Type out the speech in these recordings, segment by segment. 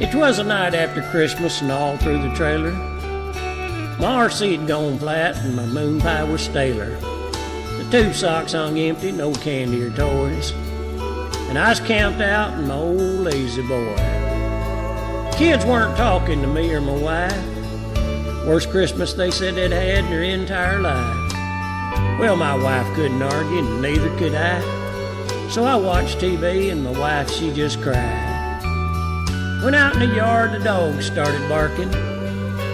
It was a night after Christmas, and all through the trailer, my RC had gone flat and my moon pie was staler. The tube socks hung empty, no candy or toys, and I was camped out in my old lazy boy. Kids weren't talking to me or my wife. Worst Christmas they said they'd had in their entire life. Well, my wife couldn't argue, and neither could I. So I watched TV, and my wife, she just cried. Went out in the yard, the dogs started barking.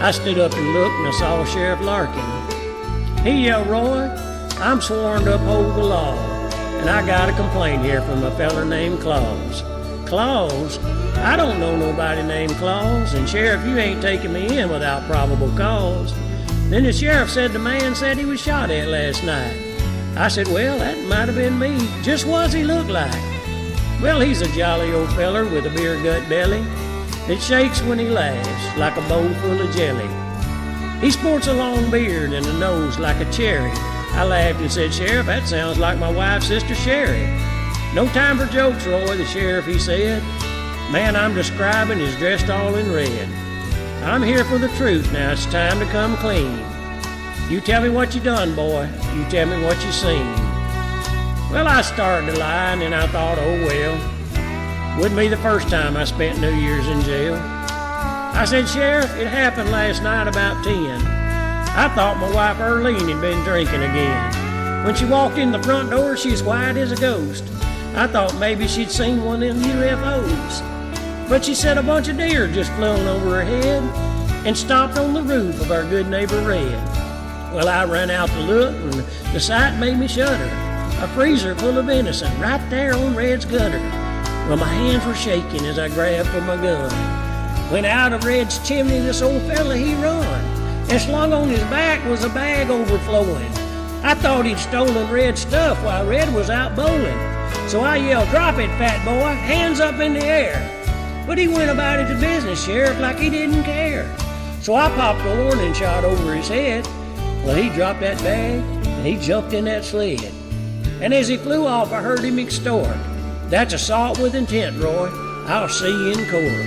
I stood up and looked, and I saw Sheriff Larkin. He yelled, "Roy, I'm sworn to uphold the law, and I got a complaint here from a feller named Claus." "Claus? I don't know nobody named Claus, and Sheriff, you ain't taking me in without probable cause." Then the sheriff said the man said he was shot at last night. I said, "Well, that might have been me. Just what's he look like?" "Well, he's a jolly old feller with a beer gut belly that shakes when he laughs like a bowl full of jelly. He sports a long beard and a nose like a cherry." I laughed and said, "Sheriff, that sounds like my wife's sister Sherry." "No time for jokes, Roy," the sheriff he said. "Man I'm describing is dressed all in red. I'm here for the truth, now it's time to come clean. You tell me what you done, boy. You tell me what you seen." Well, I started to lie, and then I thought, oh well, wouldn't be the first time I spent New Year's in jail. I said, "Sheriff, it happened last night about 10. I thought my wife Earlene had been drinking again. When she walked in the front door, she's white as a ghost. I thought maybe she'd seen one of them UFOs. But she said a bunch of deer just flown over her head and stopped on the roof of our good neighbor Red. Well, I ran out to look, and the sight made me shudder. A freezer full of venison right there on Red's gutter. Well, my hands were shaking as I grabbed for my gun. When out of Red's chimney, this old fella, he run, and slung on his back was a bag overflowing. I thought he'd stolen Red's stuff while Red was out bowling. So I yelled, "Drop it, fat boy, hands up in the air." But he went about his business, Sheriff, like he didn't care. So I popped a warning shot over his head. Well, he dropped that bag, and he jumped in that sled. And as he flew off, I heard him extort, "That's assault with intent, Roy. I'll see you in court."